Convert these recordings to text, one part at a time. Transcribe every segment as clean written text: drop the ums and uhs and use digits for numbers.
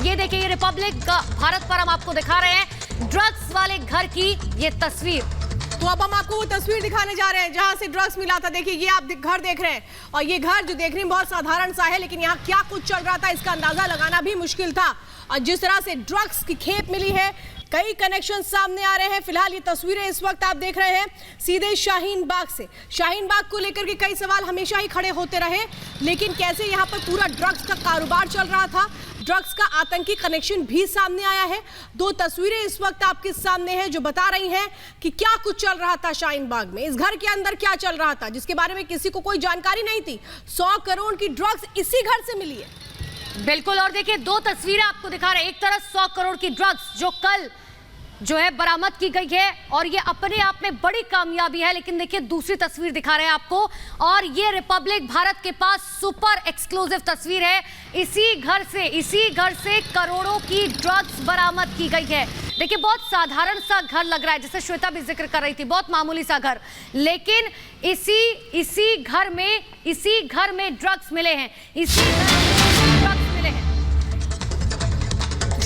ये देखिए, ये रिपब्लिक भारत पर हम आपको दिखा रहे हैं ड्रग्स वाले घर की ये तस्वीर। तो अब हम आपको वो तस्वीर दिखाने जा रहे हैं जहां से ड्रग्स मिला था। देखिए, ये आप घर देख रहे हैं और ये घर जो देखने में बहुत साधारण सा है, लेकिन यहाँ क्या कुछ चल रहा था इसका अंदाजा लगाना भी मुश्किल था। और जिस तरह से ड्रग्स की खेप मिली है, कई कनेक्शन सामने आ रहे हैं। फिलहाल ये तस्वीरें इस वक्त आप देख रहे हैं सीधे शाहीन बाग से। शाहीन बाग को लेकर के कई सवाल हमेशा ही खड़े होते रहे, लेकिन कैसे यहाँ पर पूरा ड्रग्स का कारोबार चल रहा था, ड्रग्स का आतंकी कनेक्शन भी सामने आया है। दो तस्वीरें इस वक्त आपके सामने हैं जो बता रही हैं कि क्या कुछ चल रहा था शाहीन बाग में, इस घर के अंदर क्या चल रहा था जिसके बारे में किसी को कोई जानकारी नहीं थी। 100 करोड़ की ड्रग्स इसी घर से मिली है। बिल्कुल, और देखिए दो तस्वीरें आपको दिखा रहे हैं। एक तरफ 100 करोड़ की ड्रग्स जो कल जो है बरामद की गई है और ये अपने आप में बड़ी कामयाबी है, लेकिन देखिए दूसरी तस्वीर दिखा रहे हैं आपको, और ये रिपब्लिक भारत के पास सुपर एक्सक्लूसिव तस्वीर है। इसी घर से करोड़ों की ड्रग्स बरामद की गई है। देखिए, बहुत साधारण सा घर लग रहा है, जैसे श्वेता भी जिक्र कर रही थी, बहुत मामूली सा घर, लेकिन इसी घर में ड्रग्स मिले हैं, इसी घर में ड्रग्स मिले हैं।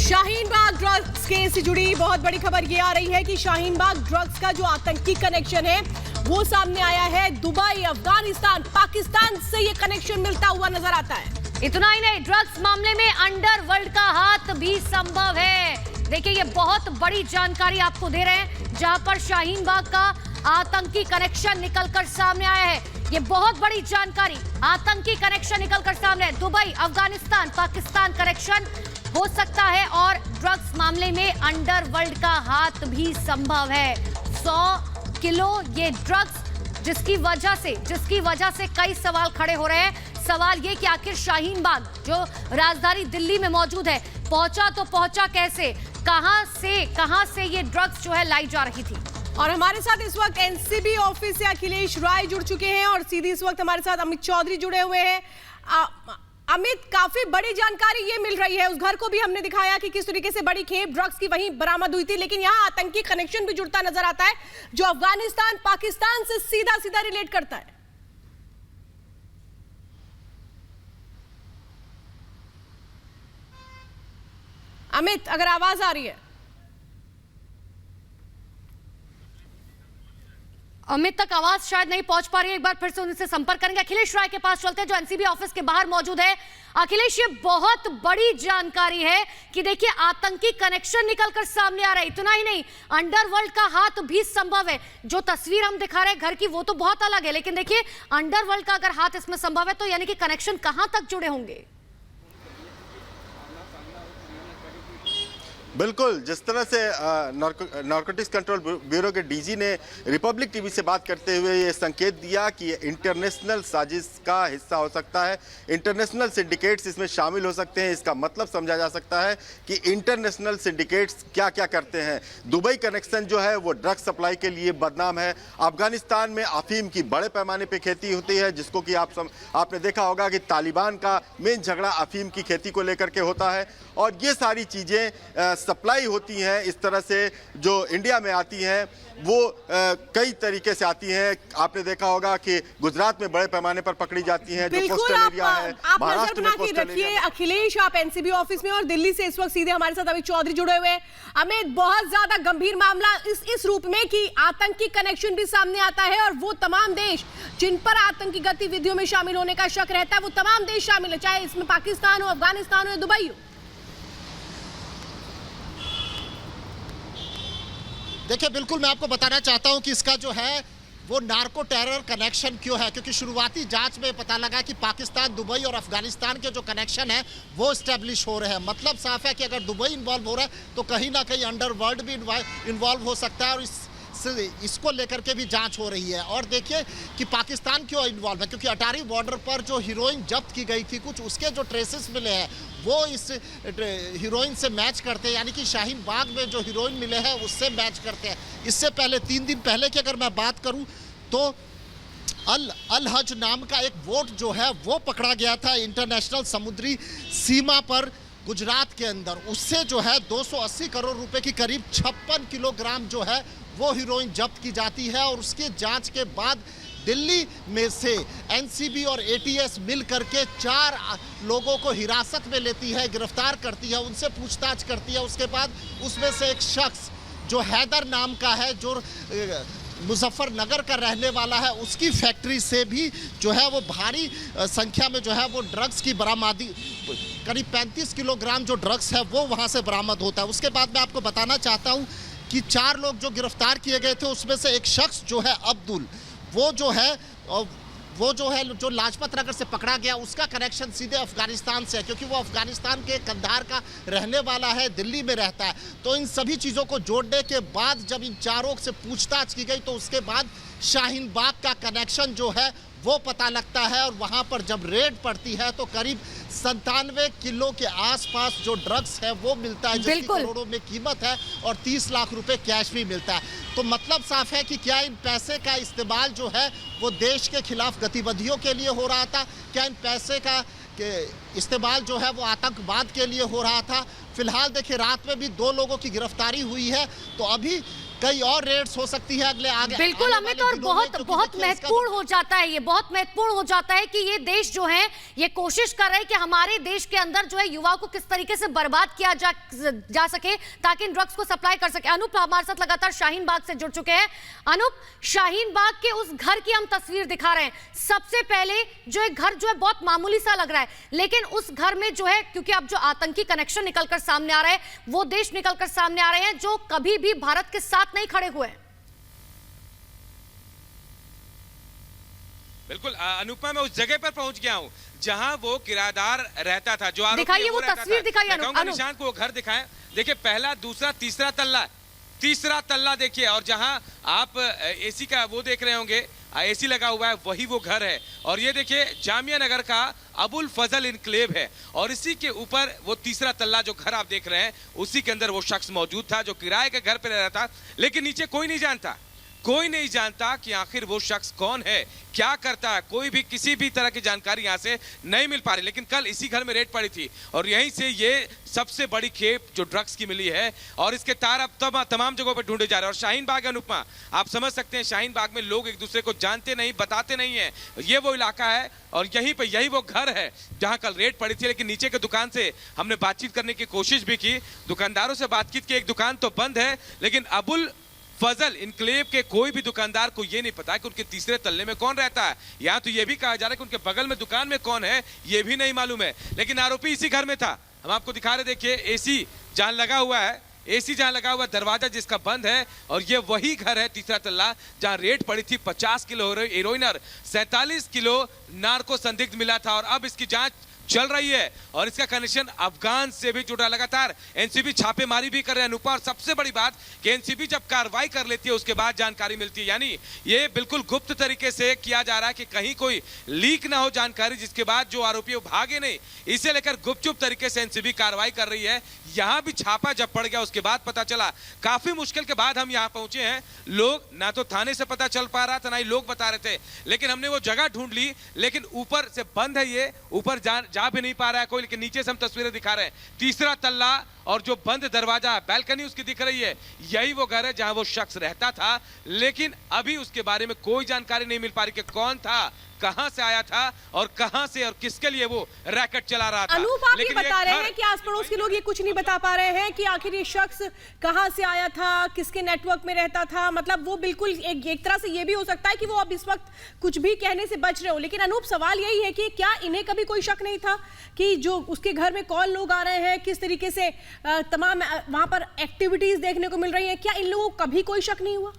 शाहीन बाग ड्रग्स केस से जुड़ी बहुत बड़ी खबर ये आ रही है कि शाहीन बाग ड्रग्स का जो आतंकी कनेक्शन है वो सामने आया है। दुबई, अफगानिस्तान, पाकिस्तान से ये कनेक्शन मिलता हुआ नजर आता है। इतना ही नहीं, ड्रग्स मामले में अंडरवर्ल्ड का हाथ भी संभव है। देखिए, ये बहुत बड़ी जानकारी आपको दे रहे हैं जहां पर शाहीन बाग का आतंकी कनेक्शन निकलकर सामने आया है। ये बहुत बड़ी जानकारी, आतंकी कनेक्शन निकलकर सामने है। दुबई, अफगानिस्तान, पाकिस्तान कनेक्शन हो सकता है और ड्रग्स मामले में अंडरवर्ल्ड का हाथ भी संभव है। 100 किलो ये ड्रग्स, जिसकी वजह से कई सवाल खड़े हो रहे हैं। सवाल ये कि आखिर शाहीन बाग जो राजधानी दिल्ली में मौजूद है, पहुंचा कैसे, कहां से ये ड्रग्स जो है लाई जा रही थी। और हमारे साथ इस वक्त एनसीबी ऑफिस से अखिलेश राय जुड़ चुके हैं और सीधी इस वक्त हमारे साथ अमित चौधरी जुड़े हुए हैं। अमित, काफी बड़ी जानकारी ये मिल रही है। उस घर को भी हमने दिखाया कि किस तरीके से बड़ी खेप ड्रग्स की वहीं बरामद हुई थी, लेकिन यहाँ आतंकी कनेक्शन भी जुड़ता नजर आता है जो अफगानिस्तान, पाकिस्तान से सीधा रिलेट करता है। अमित, अगर आवाज आ रही है। अमित तक आवाज शायद नहीं पहुंच पा रही है, एक बार फिर से उनसे संपर्क करेंगे। अखिलेश राय के पास चलते हैं जो एनसीबी ऑफिस के बाहर मौजूद है। अखिलेश, ये बहुत बड़ी जानकारी है कि देखिए आतंकी कनेक्शन निकलकर सामने आ रहा है। इतना ही नहीं, अंडरवर्ल्ड का हाथ भी संभव है। जो तस्वीर हम दिखा रहे हैं घर की वो तो बहुत अलग है, लेकिन देखिए अंडरवर्ल्ड का अगर हाथ इसमें संभव है तो यानी कि कनेक्शन कहां तक जुड़े होंगे। बिल्कुल, जिस तरह से नारकोटिक्स कंट्रोल ब्यूरो के डीजी ने रिपब्लिक टीवी से बात करते हुए ये संकेत दिया कि ये इंटरनेशनल साजिश का हिस्सा हो सकता है, इंटरनेशनल सिंडिकेट्स इसमें शामिल हो सकते हैं। इसका मतलब समझा जा सकता है कि इंटरनेशनल सिंडिकेट्स क्या क्या करते हैं। दुबई कनेक्शन जो है वो ड्रग्स सप्लाई के लिए बदनाम है। अफगानिस्तान में अफीम की बड़े पैमाने पर खेती होती है, जिसको कि आपने देखा होगा कि तालिबान का मेन झगड़ा अफीम की खेती को लेकर के होता है। और ये सारी चीज़ें सप्लाई होती हैं इस तरह से, जो इंडिया में आती हैं वो कई तरीके से आती हैं। आपने देखा होगा कि गुजरात में बड़े पैमाने पर पकड़ी जाती हैं, जो कोस्टल एरिया है, महाराष्ट्र में कोस्टल एरिया। अखिलेश, आप एनसीबी ऑफिस में और दिल्ली से इस वक्त सीधे हमारे साथ अमित चौधरी जुड़े हुए हैं। अमित, बहुत ज्यादा गंभीर मामला इस रूप में कि आतंकी कनेक्शन भी सामने आता है और वो तमाम देश जिन पर आतंकी गतिविधियों में शामिल होने का शक रहता है वो तमाम देश शामिल है, चाहे इसमें पाकिस्तान हो, अफगानिस्तान हो या दुबई हो। देखिए, बिल्कुल मैं आपको बताना चाहता हूं कि इसका जो है वो नार्को टेरर कनेक्शन क्यों है, क्योंकि शुरुआती जांच में पता लगा कि पाकिस्तान, दुबई और अफगानिस्तान के जो कनेक्शन है वो स्टैब्लिश हो रहे हैं। मतलब साफ है कि अगर दुबई इन्वॉल्व हो रहा है तो कहीं ना कहीं अंडरवर्ल्ड भी इन्वॉल्व हो सकता है, और इसको लेकर के भी जांच हो रही है। और देखिए कि पाकिस्तान क्यों इन्वॉल्व है, क्योंकि अटारी बॉर्डर पर जो हीरोइन जब्त की गई थी, कुछ उसके जो ट्रेसेस मिले हैं वो इस हीरोइन से मैच करते हैं, यानी कि शाहीन बाग में जो हीरोइन मिले हैं उससे मैच करते हैं। इससे पहले 3 दिन पहले की अगर मैं बात करूं तो अल हज नाम का एक बोट जो है वो पकड़ा गया था इंटरनेशनल समुद्री सीमा पर गुजरात के अंदर। उससे जो है 280 करोड़ रुपए की करीब 56 किलोग्राम जो है वो हीरोइन जब्त की जाती है, और उसकी जांच के बाद दिल्ली में से एनसीबी और एटीएस मिल करके 4 लोगों को हिरासत में लेती है, गिरफ्तार करती है, उनसे पूछताछ करती है। उसके बाद उसमें से एक शख्स जो हैदर नाम का है, जो मुजफ्फरनगर का रहने वाला है, उसकी फैक्ट्री से भी जो है वो भारी संख्या में जो है वो ड्रग्स की बरामदी, करीब 35 किलोग्राम जो ड्रग्स है वो वहाँ से बरामद होता है। उसके बाद मैं आपको बताना चाहता हूँ कि 4 लोग जो गिरफ्तार किए गए थे उसमें से एक शख्स जो है अब्दुल, वो जो है जो लाजपत नगर से पकड़ा गया, उसका कनेक्शन सीधे अफगानिस्तान से है, क्योंकि वो अफगानिस्तान के कंधार का रहने वाला है, दिल्ली में रहता है। तो इन सभी चीज़ों को जोड़ने के बाद जब इन चारों से पूछताछ की गई तो उसके बाद शाहीन बाग का कनेक्शन जो है वो पता लगता है, और वहाँ पर जब रेड पड़ती है तो करीब 97 किलो के आसपास जो ड्रग्स है वो मिलता है, जिसकी करोड़ों में कीमत है, और 30 लाख रुपए कैश भी मिलता है। तो मतलब साफ है कि क्या इन पैसे का इस्तेमाल जो है वो देश के खिलाफ गतिविधियों के लिए हो रहा था, क्या इन पैसे का इस्तेमाल जो है वो आतंकवाद के लिए हो रहा था। फिलहाल देखिए रात में भी 2 लोगों की गिरफ्तारी हुई है, तो अभी कई और रेड्स हो सकती है अगले आगे। बिल्कुल अमित, और बहुत महत्वपूर्ण हो जाता है, ये बहुत महत्वपूर्ण हो जाता है कि ये देश जो है ये कोशिश कर रहे हैं कि हमारे देश के अंदर जो है युवाओं को किस तरीके से बर्बाद किया जा सके ताकि इन ड्रग्स को सप्लाई कर सके। अनूप हमारे साथ लगातार शाहीन बाग से जुड़ चुके हैं। अनूप, शाहीन बाग के उस घर की हम तस्वीर दिखा रहे हैं। सबसे पहले जो एक घर जो है बहुत मामूली सा लग रहा है, लेकिन उस घर में जो है, क्योंकि अब जो आतंकी कनेक्शन निकलकर सामने आ रहे हैं, वो देश निकलकर सामने आ रहे हैं जो कभी भी भारत के साथ नहीं खड़े हुए। बिल्कुल अनुपमा, मैं उस जगह पर पहुंच गया हूं जहां वो किराएदार रहता था, जो दिखाइए वो तस्वीर, दिखाइए निशान को वो घर दिखाएं। देखिए पहला, दूसरा, तीसरा तल्ला देखिए, और जहां आप एसी का वो देख रहे होंगे, एसी लगा हुआ है, वही वो घर है। और ये देखिए जामिया नगर का अबुल फजल इनक्लेव है, और इसी के ऊपर वो तीसरा तल्ला जो घर आप देख रहे हैं, उसी के अंदर वो शख्स मौजूद था जो किराए के घर पे रह रहा था। लेकिन नीचे कोई नहीं जानता कि आखिर वो शख्स कौन है, क्या करता है, कोई भी किसी भी तरह की जानकारी यहाँ से नहीं मिल पा रही। लेकिन कल इसी घर में रेड पड़ी थी, और यहीं से ये सबसे बड़ी खेप जो ड्रग्स की मिली है, और इसके तार अब तमाम जगहों पर ढूंढे जा रहे हैं। और शाहीन बाग, अनुपमा, आप समझ सकते हैं शाहीन बाग में लोग एक दूसरे को जानते नहीं, बताते नहीं है। ये वो इलाका है, और यही वो घर है जहां कल रेड पड़ी थी। लेकिन नीचे के दुकान से हमने बातचीत करने की कोशिश भी की, दुकानदारों से बातचीत की, एक दुकान तो बंद है, लेकिन अबुल फजल इनक्लेव के कोई भी दुकानदार को ये नहीं पता कि उनके तीसरे तल्ले में कौन रहता है। यहाँ तो ये भी कहा जा रहा है कि उनके बगल में दुकान में कौन है ये भी नहीं मालूम है। लेकिन आरोपी इसी घर में था। हम आपको दिखा रहे, देखिए एसी जहां लगा हुआ है, दरवाजा जिसका बंद है, और ये वही घर है तीसरा तल्ला जहां रेड पड़ी थी। 50 किलो हेरोइन और 47 किलो नार्को संदिग्ध मिला था, और अब इसकी जांच चल रही है, और इसका कनेक्शन अफगान से भी जुड़ा। लगातार एनसीबी छापेमारी भी कर रहे हैं अनुपा, और सबसे बड़ी बात कि एनसीबी जब कार्रवाई कर लेती है उसके बाद जानकारी मिलती है, यानी ये बिल्कुल गुप्त तरीके से किया जा रहा है कि कहीं कोई लीक ना हो जानकारी, जिसके बाद जो आरोपी भागे नहीं। इसे लेकर गुपचुप तरीके से एनसीबी कार्रवाई कर रही है। यहां भी छापा जब पड़ गया उसके बाद पता चला, काफी मुश्किल के बाद हम यहां पहुंचे हैं। लोग ना तो थाने से पता चल पा रहा था, ना ही लोग बता रहे थे, लेकिन हमने वो जगह ढूंढ ली, लेकिन ऊपर से बंद है, ये ऊपर जा भी नहीं पा रहा है कोई। लेकिन नीचे से हम तस्वीरें दिखा रहे हैं, तीसरा तल्ला और जो बंद दरवाजा, बैल्कनी उसकी दिख रही है, यही वो घर है जहां वो शख्स रहता था। लेकिन अभी उसके बारे में कोई जानकारी नहीं मिल पा रही कि कौन था, कहां से आया था, और कहां से और किसके लिए वो रैकेट चला रहा था। अनूप, आप ये बता रहे हैं कि आस पड़ोस के लोग ये कुछ नहीं बता पा रहे हैं कि आखिर ये शख्स कहां से आया था, किसके नेटवर्क में रहता था। मतलब वो बिल्कुल एक तरह से ये भी हो सकता है कि वो अब इस वक्त कुछ भी कहने से बच रहे हो। लेकिन अनूप, सवाल यही है कि क्या इन्हें कभी कोई शक नहीं था कि जो उसके घर में कौन लोग आ रहे हैं, किस तरीके से तमाम वहां पर एक्टिविटीज देखने को मिल रही है, क्या इन लोगों को कभी कोई शक नहीं हुआ?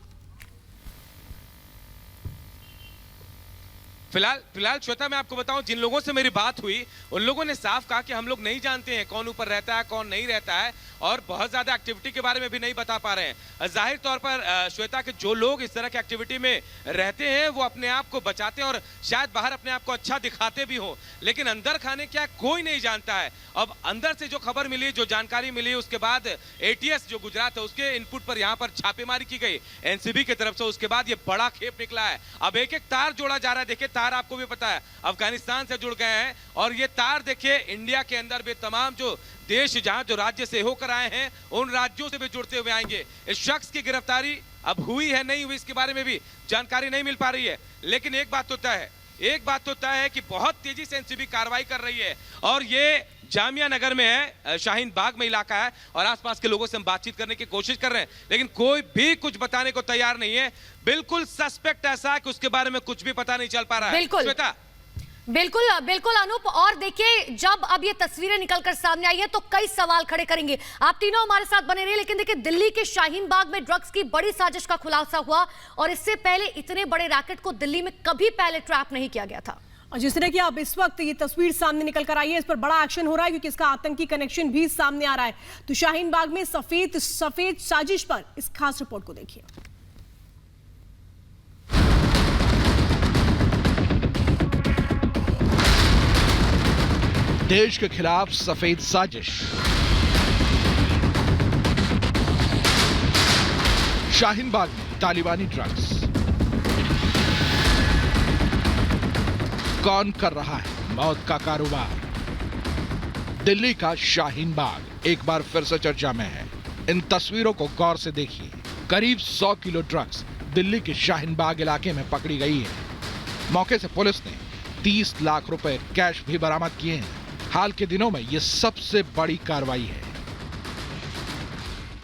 फिलहाल श्वेता, मैं आपको बताऊं, जिन लोगों से मेरी बात हुई उन लोगों ने साफ कहा कि हम लोग नहीं जानते हैं कौन ऊपर रहता है, कौन नहीं रहता है, और बहुत ज्यादा एक्टिविटी के बारे में भी नहीं बता पा रहे हैं। जाहिर तौर पर श्वेता के जो लोग इस तरह की एक्टिविटी में रहते हैं वो अपने आप को बचाते हैं, और शायद बाहर अपने आप को अच्छा दिखाते भी हों, लेकिन अंदर खाने क्या कोई नहीं जानता है। अब अंदर से जो खबर मिली, जो जानकारी मिली, उसके बाद एटीएस जो गुजरात है उसके इनपुट पर यहाँ पर छापेमारी की गई एनसीबी की तरफ से। उसके बाद ये बड़ा खेप निकला है। अब एक एक तार जोड़ा जा रहा है। देखिए तार आपको भी पता है अफगानिस्तान से जुड़ गए हैं, और ये तार देखिए इंडिया के अंदर भी तमाम जो देश जहां जो राज्य से होकर आए हैं उन राज्यों से भी जुड़ते हुए आएंगे। इस शख्स की गिरफ्तारी अब हुई है नहीं हुई इसके बारे में भी जानकारी नहीं मिल पा रही है, लेकिन एक बात तो तय है कि बहुत तेजी से एनसीबी कार्रवाई कर रही है और ये जामिया नगर में है, शाहीन बाग में इलाका है और आसपास के लोगों से हम बातचीत करने की कोशिश कर रहे हैं, लेकिन कोई भी कुछ बताने को तैयार नहीं है। बिल्कुल सस्पेक्ट ऐसा है कि उसके बारे में कुछ भी पता नहीं चल पा रहा है। बिल्कुल श्वेता, बिल्कुल अनूप, और देखिए जब अब ये तस्वीरें निकलकर सामने आई है तो कई सवाल खड़े करेंगे। आप तीनों हमारे साथ बने रहिए, लेकिन देखिए दिल्ली के शाहीन बाग में ड्रग्स की बड़ी साजिश का खुलासा हुआ और इससे पहले इतने बड़े रैकेट को दिल्ली में कभी पहले ट्रैप नहीं किया गया था। और जिस तरह की अब इस वक्त ये तस्वीर सामने निकल कर आई है, इस पर बड़ा एक्शन हो रहा है क्योंकि इसका आतंकी कनेक्शन भी सामने आ रहा है। तो शाहीन बाग में सफेद साजिश पर इस खास रिपोर्ट को देखिए। देश के खिलाफ सफेद साजिश, शाहीन बाग में तालिबानी ड्रग्स, कौन कर रहा है मौत का कारोबार? दिल्ली का शाहीन बाग एक बार फिर से चर्चा में है। इन तस्वीरों को गौर से देखिए। करीब 100 किलो ड्रग्स दिल्ली के शाहीन बाग इलाके में पकड़ी गई है। मौके से पुलिस ने 30 लाख रुपए कैश भी बरामद किए हैं। हाल के दिनों में यह सबसे बड़ी कार्रवाई है।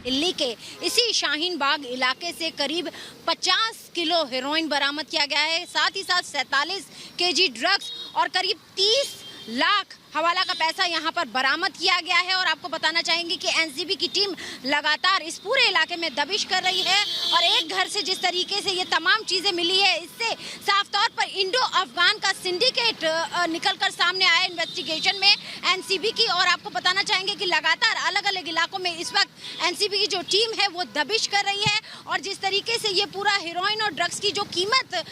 दिल्ली के इसी शाहीन बाग इलाके से करीब 50 किलो हेरोइन बरामद किया गया है, साथ ही साथ 47 केजी ड्रग्स और करीब 30 लाख हवाला का पैसा यहाँ पर बरामद किया गया है। और आपको बताना चाहेंगे कि एनसीबी की टीम लगातार इस पूरे इलाके में दबिश कर रही है और एक घर से जिस तरीके से ये तमाम चीजें मिली है, इससे साफ तौर पर इंडो अफगान का सिंडिकेट निकलकर सामने आया इन्वेस्टिगेशन में एनसीबी की। और आपको बताना चाहेंगे कि लगातार अलग अलग इलाकों में इस वक्त एनसीबी की जो टीम है वो दबिश कर रही है। और जिस तरीके से ये पूरा हेरोइन और ड्रग्स की जो कीमत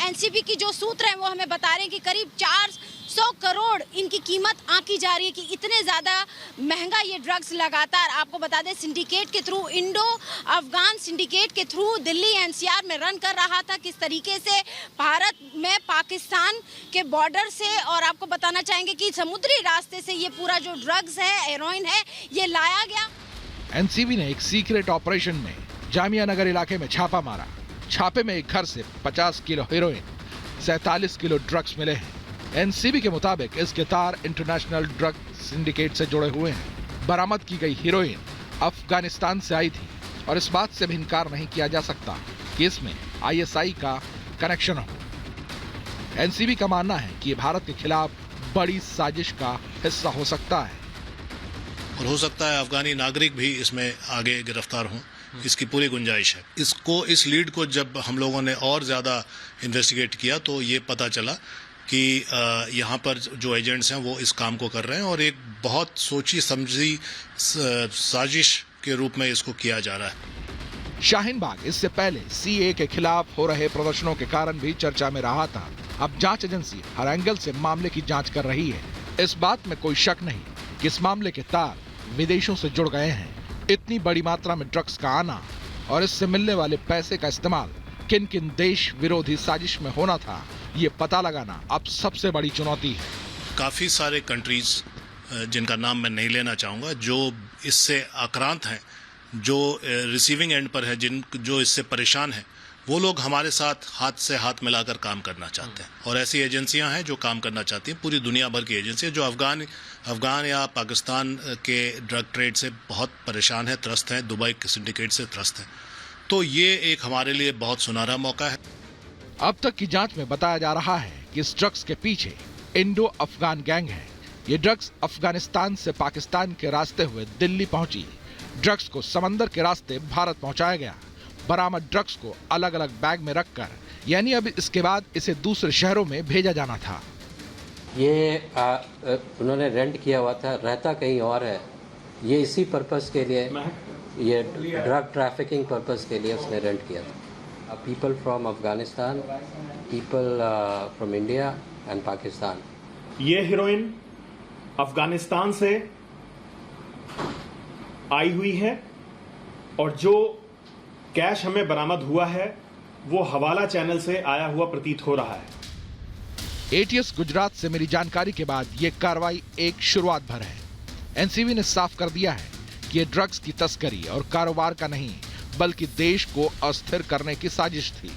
एनसीबी की जो सूत्र है वो हमें बता रहे हैं कि करीब 400 करोड़ इनकी कीमत आंकी जा रही है कि इतने ज्यादा महंगा ये ड्रग्स लगातार आपको बता दें सिंडिकेट के थ्रू, इंडो अफगान सिंडिकेट के थ्रू दिल्ली एनसीआर में रन कर रहा था। किस तरीके से भारत में पाकिस्तान के बॉर्डर से और आपको बताना चाहेंगे कि समुद्री रास्ते से ये पूरा जो ड्रग्स है, हेरोइन है, ये लाया गया। एनसीबी ने एक सीक्रेट ऑपरेशन में जामिया नगर इलाके में छापा मारा। छापे में एक घर से 50 किलो हेरोइन, 47 किलो ड्रग्स मिले हैं। एनसीबी के मुताबिक इसके तार इंटरनेशनल ड्रग सिंडिकेट से जुड़े हुए हैं। बरामद की गई हीरोइन अफगानिस्तान से आई थी और इस बात से भी इनकार नहीं किया जा सकता कि इसमें आईएसआई का कनेक्शन हो। एनसीबी का मानना है कि ये भारत के खिलाफ बड़ी साजिश का हिस्सा हो सकता है और हो सकता है अफगानी नागरिक भी इसमें आगे गिरफ्तार हों। इसकी पूरी गुंजाइश है। इस लीड को जब हम लोगों ने और ज़्यादा इन्वेस्टिगेट किया तो ये पता चला कि यहाँ पर जो एजेंट्स हैं वो इस काम को कर रहे हैं और एक बहुत सोची समझी साजिश के रूप में इसको किया जा रहा है। शाहीन बाग इससे पहले सीए के खिलाफ हो रहे प्रदर्शनों के कारण भी चर्चा में रहा था। अब जांच एजेंसी हर एंगल से मामले की जांच कर रही है। इस बात में कोई शक नहीं कि इस मामले के तार विदेशों से जुड़ गए हैं। इतनी बड़ी मात्रा में ड्रग्स का आना और इससे मिलने वाले पैसे का इस्तेमाल किन किन देश विरोधी साजिश में होना था, ये पता लगाना अब सबसे बड़ी चुनौती है। काफ़ी सारे कंट्रीज जिनका नाम मैं नहीं लेना चाहूँगा, जो इससे आक्रांत हैं, जो रिसीविंग एंड पर है, जो इससे परेशान हैं, वो लोग हमारे साथ हाथ से हाथ मिलाकर काम करना चाहते हैं। और ऐसी एजेंसियां हैं जो काम करना चाहती हैं, पूरी दुनिया भर की एजेंसियां जो अफगान या पाकिस्तान के ड्रग ट्रेड से बहुत परेशान है, त्रस्त हैं, दुबई के सिंडिकेट से त्रस्त हैं। तो ये एक हमारे लिए बहुत सुनहरा मौका है। अब तक की जांच में बताया जा रहा है कि इस ड्रग्स के पीछे इंडो अफगान गैंग है। ये ड्रग्स अफगानिस्तान से पाकिस्तान के रास्ते हुए दिल्ली पहुंची। ड्रग्स को समंदर के रास्ते भारत पहुंचाया गया। बरामद ड्रग्स को अलग अलग बैग में रखकर, यानी अब इसके बाद इसे दूसरे शहरों में भेजा जाना था। ये उन्होंने रेंट किया हुआ था, रहता कहीं और है। ये इसी पर्पस के लिए, ये ड्रग ट्रैफिकिंग पर्पस के लिए उसने रेंट किया था। People from Afghanistan, people from India and Pakistan. ये हीरोइन अफगानिस्तान से आई हुई है और जो कैश हमें बरामद हुआ है वो हवाला चैनल से आया हुआ प्रतीत हो रहा है। एटीएस गुजरात से मिली जानकारी के बाद ये कार्रवाई एक शुरुआत भर है। एनसीबी ने साफ कर दिया है कि ये ड्रग्स की तस्करी और कारोबार का नहीं, बल्कि देश को अस्थिर करने की साजिश थी।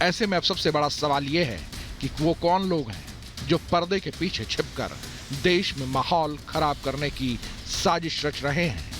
ऐसे में अब सबसे बड़ा सवाल यह है कि वो कौन लोग हैं जो पर्दे के पीछे छिपकर देश में माहौल खराब करने की साजिश रच रहे हैं।